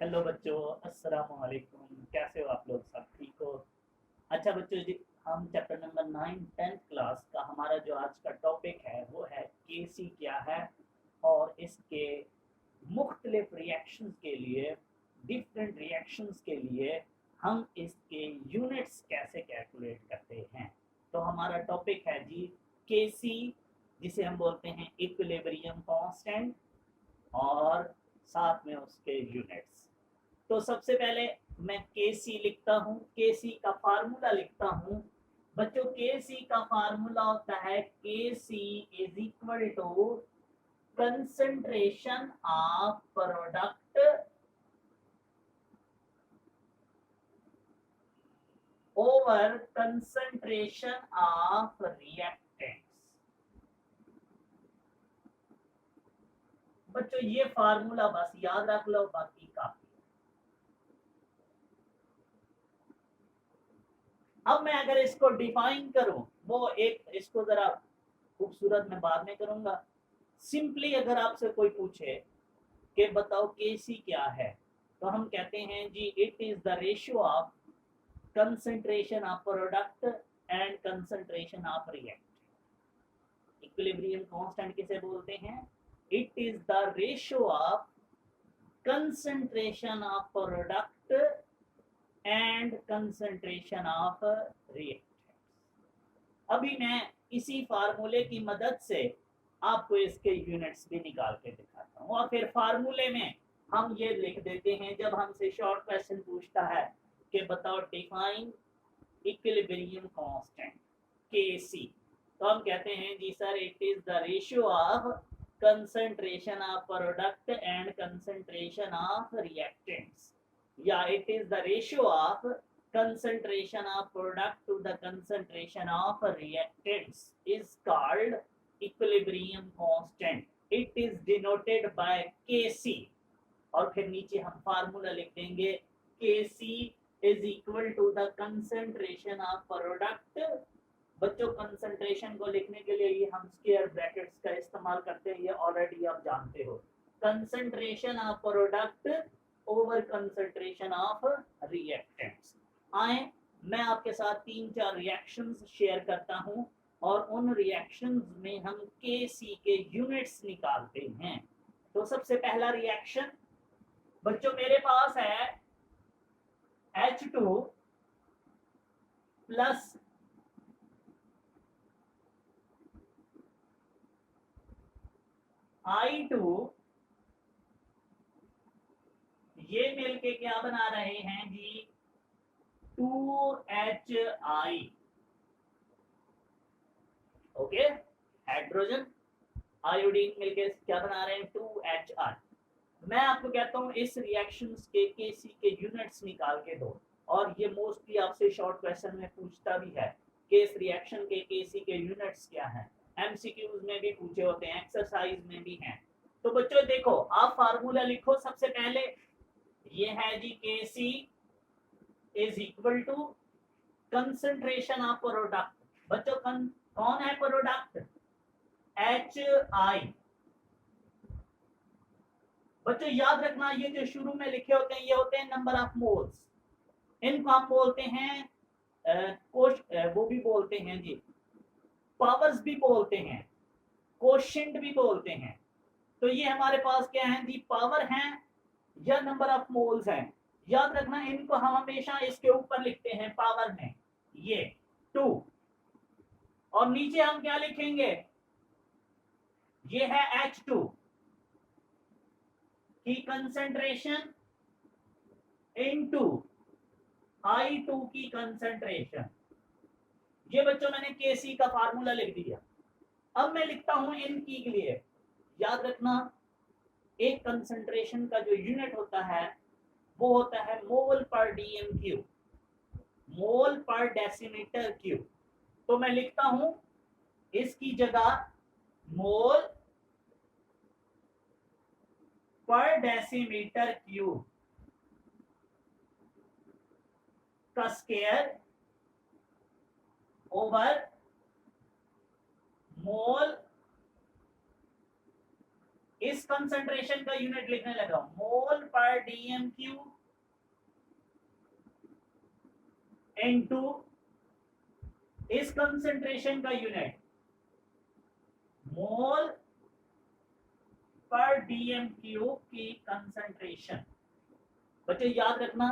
Hello बच्चों, अस्सलाम वालेकुम। कैसे हो आप लोग? सब ठीक हो? अच्छा बच्चों जी, हम चैप्टर नंबर 9 10th क्लास का हमारा जो आज का टॉपिक है वो है केसी क्या है और इसके मुख्तलिफ रिएक्शंस के लिए, डिफरेंट रिएक्शंस के लिए हम इसके यूनिट्स कैसे कैलकुलेट करते हैं। तो हमारा टॉपिक है जी केसी, जिसे हम बोलते हैं इक्विलिब्रियम कांस्टेंट, और साथ में उसके यूनिट्स। तो सबसे पहले मैं के सी लिखता हूँ, के सी का फार्मूला लिखता हूँ। बच्चों के सी का फार्मूला होता है K C is equal to concentration of product over concentration of reactants. बच्चों ये फार्मूला बस याद रख लो, बाकी काफी। अब मैं अगर इसको डिफाइन करूं, वो एक इसको जरा खूबसूरत मैं बाद में करूंगा। सिंपली अगर आपसे कोई पूछे कि बताओ केसी क्या है, तो हम कहते हैं जी it is the ratio of concentration of product and concentration of react. Equilibrium constant किसे बोलते हैं? It is the ratio of concentration of product and concentration of react. अभी मैं इसी फार्मूले की मदद से आपको इसके यूनिट्स भी निकाल के दिखाता हूँ, और फिर फार्मूले में हम ये लिख देते हैं जब हमसे शॉर्ट क्वेश्चन पूछता है कि बताओ डिफाइन इक्विलिब्रियम कांस्टेंट के सी, तो हम कहते हैं जी sir it is the ratio of concentration of product and concentration of reactants, या it is the ratio of concentration of product to the concentration of reactants is called equilibrium constant. It is denoted by Kc, और फिर नीचे हम formula लिख देंगे Kc is equal to the concentration of product। बच्चों concentration को लिखने के लिए ये हम स्क्वायर ब्रैकेट्स का इस्तेमाल करते हैं, ये ऑलरेडी आप जानते हो। Concentration of product over concentration of reactants. आए मैं आपके साथ 3-4 रिएक्शंस शेयर करता हूं, और उन रिएक्शंस में हम के सी के यूनिट्स निकालते हैं। तो सबसे पहला रिएक्शन बच्चों मेरे पास है H2 प्लस I2, ये मिलके क्या बना रहे हैं जी 2HI। ओके, हाइड्रोजन आयोडीन मिलके क्या बना रहे हैं 2HI। मैं आपको कहता हूं इस रिएक्शंस के केसी के यूनिट्स निकाल के दो, और ये मोस्टली आपसे शॉर्ट क्वेश्चन में पूछता भी है कि इस रिएक्शन के केसी के यूनिट्स क्या हैं। एमसीक्यूज में भी पूछे होते हैं, एक्सरसाइज में भी हैं। तो बच्चों देखो, आप फार्मूला लिखो सबसे पहले। ये है जी K C is equal to concentration of product. बच्चों कौन है प्रोडक्ट? HI। बच्चों याद रखना, ये जो शुरू में लिखे होते हैं ये होते हैं नंबर ऑफ मोल्स। इनको हम बोलते हैं वो भी बोलते हैं जी पावर्स भी बोलते हैं, कोशेंट भी बोलते हैं। तो ये हमारे पास क्या है जी, पावर हैं या नंबर ऑफ मोल्स हैं। याद रखना, इनको हम हमेशा इसके ऊपर लिखते हैं पावर में, ये 2, और नीचे हम क्या लिखेंगे, ये है H2 की कंसंट्रेशन इनटू I2 की कंसंट्रेशन। ये बच्चों मैंने Kc का फार्मूला लिख दिया। अब मैं लिखता हूं इनकी के लिए। याद रखना, एक कंसंट्रेशन का जो यूनिट होता है वो होता है मोल पर डीएम क्यूब, मोल पर डेसीमीटर क्यूब। तो मैं लिखता हूं इसकी जगह मोल पर डेसीमीटर क्यूब का स्क्वायर ओवर मोल इस कंसंट्रेशन का यूनिट लिखने लगा मोल पर डीएम क्यूब इनटू इस कंसंट्रेशन का यूनिट मोल पर डीएम क्यूब की कंसंट्रेशन। बच्चों याद रखना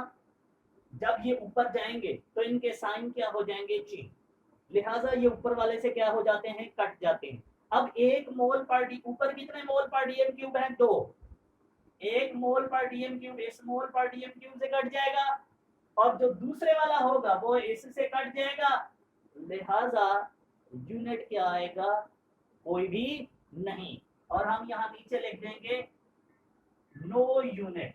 जब ये ऊपर जाएंगे तो इनके साइन क्या हो जाएंगे, चेंज, लिहाजा ये ऊपर वाले से क्या हो जाते हैं, कट जाते हैं। अब एक मोल पर डी, ऊपर कितने मोल पर डीएम क्यूब है, 2, एक मोल पर डीएम क्यूब इस मोल पर डीएम क्यूब से कट जाएगा और जो दूसरे वाला होगा वो इससे कट जाएगा, लिहाजा यूनिट क्या आएगा, कोई भी नहीं। और हम यहां नीचे लिख देंगे नो यूनिट।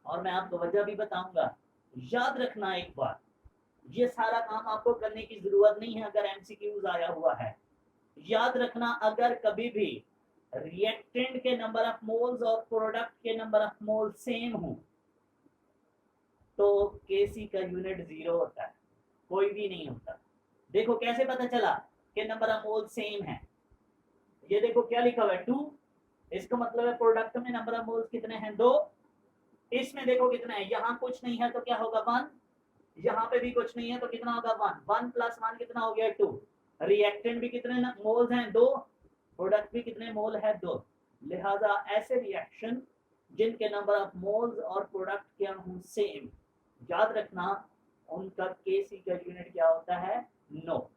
और मैं आपको वजह भी बताऊंगा। याद रखना एक बात, ये सारा काम आपको करने की जरूरत नहीं है अगर एमसीक्यूज आया हुआ है। याद रखना अगर कभी भी रिएक्टेंट के नंबर ऑफ मोल्स और प्रोडक्ट के नंबर ऑफ मोल्स सेम हो तो केसी का यूनिट 0 होता है, कोई भी नहीं होता। देखो कैसे पता चला कि नंबर ऑफ मोल्स सेम है, ये देखो क्या लिखा हुआ है 2, इसका मतलब है प्रोडक्ट में नंबर ऑफ मोल्स कितने हैं, 2। इसमें देखो कितना है, यहाँ कुछ नहीं है तो क्या होगा 1, यहाँ पे भी कुछ नहीं है तो कितना होगा 1, 1 प्लस 1 कितना हो गया 2। रिएक्टेंट भी कितने मोल्स हैं, 2, प्रोडक्ट भी कितने मोल है, 2। लिहाजा ऐसे रिएक्शन जिनके नंबर ऑफ मोल्स और प्रोडक्ट क्या हों सेम, याद रखना उनका केसी का यूनिट क्या होता है, नो।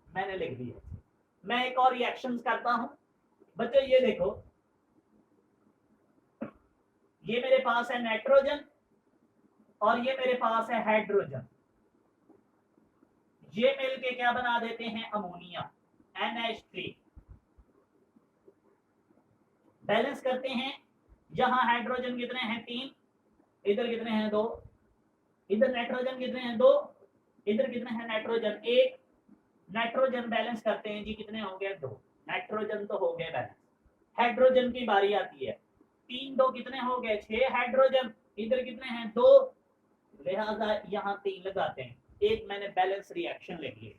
मैंने लिख दिया। मैं एक और रिएक्शंस करता हूं बच्चों, ये देखो ये मेरे पास है नाइट्रोजन और ये मेरे पास है हाइड्रोजन, ये मिलके क्या बना देते हैं, अमोनिया, NH3। बैलेंस करते हैं, यहां हाइड्रोजन कितने हैं, 3, इधर कितने हैं, 2, इधर नाइट्रोजन कितने हैं, 2, इधर कितने हैं नाइट्रोजन, 1। नाइट्रोजन बैलेंस करते हैं जी, कितने हो गए, 2। नाइट्रोजन तो हो गए बैलेंस। हाइड्रोजन की बारी आती है, 3 2 कितने हो गए, 6 हाइड्रोजन, इधर कितने हैं, 2, लिहाजा यहां 3 लगाते हैं, एक मैंने बैलेंस रिएक्शन लिख ली।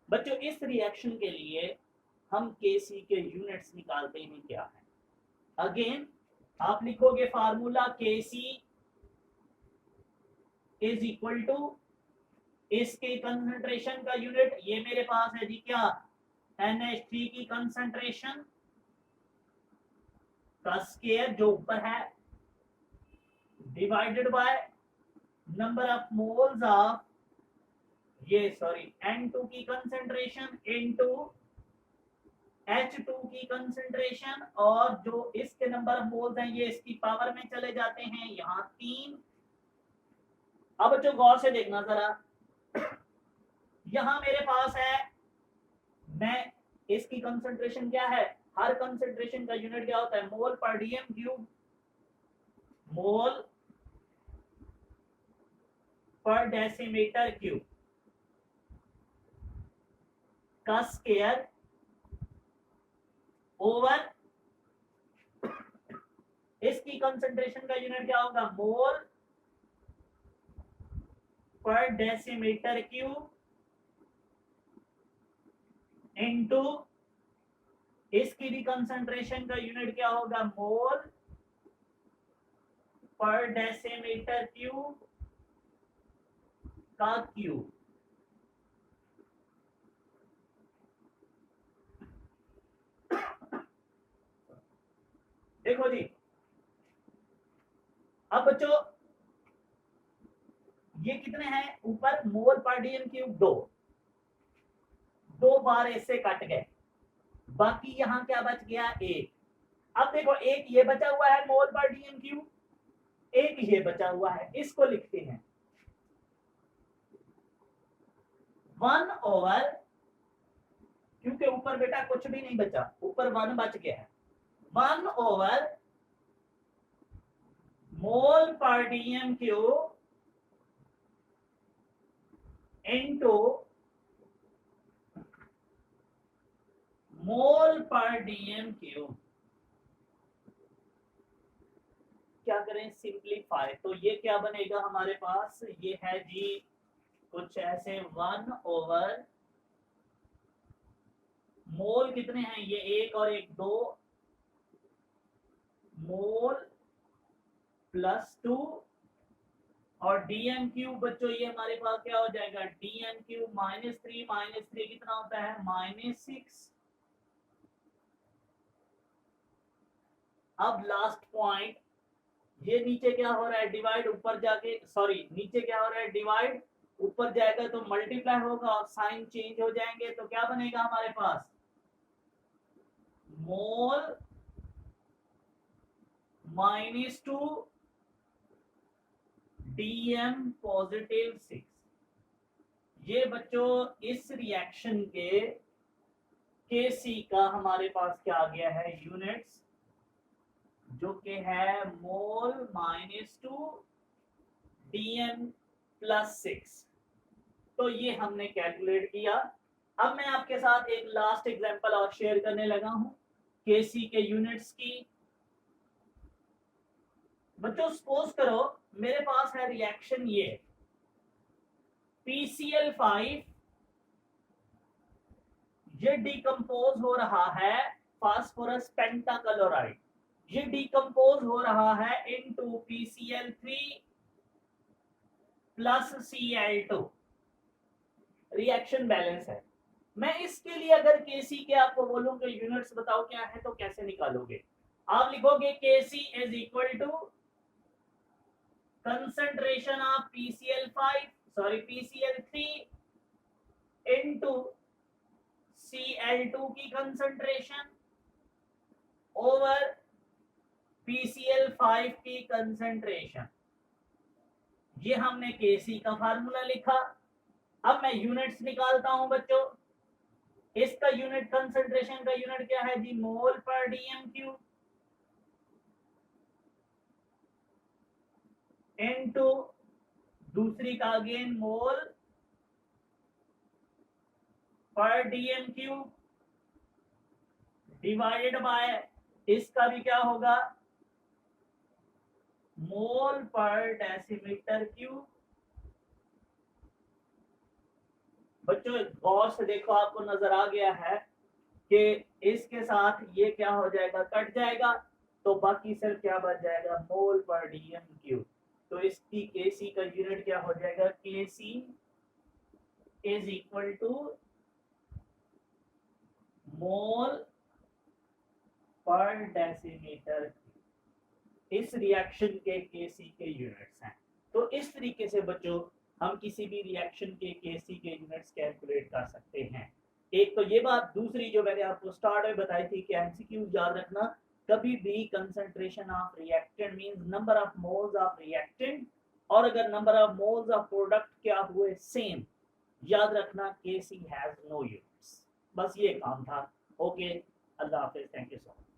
बच्चों इस रिएक्शन के लिए हम केसी के यूनिट्स निकालते हैं, क्या है, अगेन आप लिखोगे formula KC is equal to इसके कंसंट्रेशन का यूनिट, ये मेरे पास है जी क्या, NH3 की कंसंट्रेशन का स्क्वायर जो ऊपर है divided by number of moles of ये सॉरी N2 की कंसंट्रेशन इनटू H2 की कंसंट्रेशन, और जो इसके नंबर ऑफ मोल्स हैं ये इसकी पावर में चले जाते हैं, यहाँ 3। अब जो गौर से देखना जरा, यहां मेरे पास है, मैं इसकी कंसंट्रेशन क्या है, हर कंसंट्रेशन का यूनिट क्या होता है, मोल पर डीएम क्यूब, मोल पर डेसीमीटर क्यूब का स्क्वायर ओवर इसकी कंसंट्रेशन का यूनिट क्या होगा, मोल पर डेसीमीटर क्यूब इनटू इसकी भी कंसंट्रेशन का यूनिट क्या होगा, मोल पर डेसीमीटर क्यूब का क्यूब। देखो जी, अब बच्चों ये कितने हैं, ऊपर मोल पर डीएम क्यूब 2, 2 बार इससे कट गए, बाकी यहां क्या बच गया, 1। अब देखो एक ये बचा हुआ है मोल पर डीएम क्यूब, एक ये बचा हुआ है, इसको लिखते हैं 1 ओवर, क्योंकि ऊपर बेटा कुछ भी नहीं बचा, ऊपर 1 बच गया है, 1 ओवर मोल पर डीएम क्यूब इनटू मोल पर डीएम क्यूब। क्या करें, सिंप्लीफाई, तो ये क्या बनेगा हमारे पास, ये है जी कुछ ऐसे 1 ओवर मोल कितने हैं, ये एक और एक दो, मोल प्लस 2 और डीएम क्यूब बच्चों ये हमारे पास क्या हो जाएगा, डीएम क्यूब -3 कितना होता है, -6। अब लास्ट पॉइंट, ये नीचे क्या हो रहा है, डिवाइड, ऊपर जाके सॉरी नीचे क्या हो रहा है, डिवाइड, ऊपर जाएगा तो मल्टीप्लाई होगा और साइन चेंज हो जाएंगे, तो क्या बनेगा हमारे पास, मोल -2 डीएम +6। ये बच्चों इस रिएक्शन के केसी का हमारे पास क्या आ गया है, यूनिट्स, जो कि है मोल -2 डीएम +6। तो ये हमने कैलकुलेट किया। अब मैं आपके साथ एक लास्ट एग्जांपल और शेयर करने लगा हूं केसी के यूनिट्स की। बच्चों सपोज करो मेरे पास है रिएक्शन ये PCl5, ये डिकम्पोज हो रहा है फास्फोरस पेंटाक्लोराइड, ये डिकम्पोज हो रहा है into PCl3 plus Cl2, reaction balance है। मैं इसके लिए अगर केसी के आपको बोलूं कि यूनिट्स बताओ क्या है, तो कैसे निकालोगे, आप लिखोगे K C is equal to concentration of PCl3 into Cl2 की कंसंट्रेशन ओवर PCl5 की कंसंट्रेशन। ये हमने केसी का फार्मूला लिखा। अब मैं यूनिट्स निकालता हूं बच्चों। इसका यूनिट, कंसंट्रेशन का यूनिट क्या है जी, मोल पर डीएम क्यूब इनटू दूसरी का अगेन मोल पर डीएम क्यूब डिवाइडेड बाय इसका भी क्या होगा, मोल पर डेसीमीटर क्यूब। बच्चों गौर से देखो, आपको नजर आ गया है कि इसके साथ ये क्या हो जाएगा, कट जाएगा, तो बाकी सिर्फ क्या बच जाएगा, मोल पर डीएम क्यूब। तो इसकी केसी का यूनिट क्या हो जाएगा, केसी इज इक्वल टू मोल पर डेसीमीटर। इस रिएक्शन के केसी के यूनिट्स हैं। तो इस तरीके से बच्चों हम किसी भी रिएक्शन के केसी के यूनिट्स कैलकुलेट कर सकते हैं। एक तो ये बात, दूसरी जो मैंने आपको स्टार्ट में बताई थी कि एमसीक्यू याद रखना, कभी भी concentration of reactant means number of moles of reactant, और अगर number of moles of product क्या हुए सेम, याद रखना केसी हैज नो यूनिट्स। बस ये काम था। Okay, Allah Hafiz, thank you so much.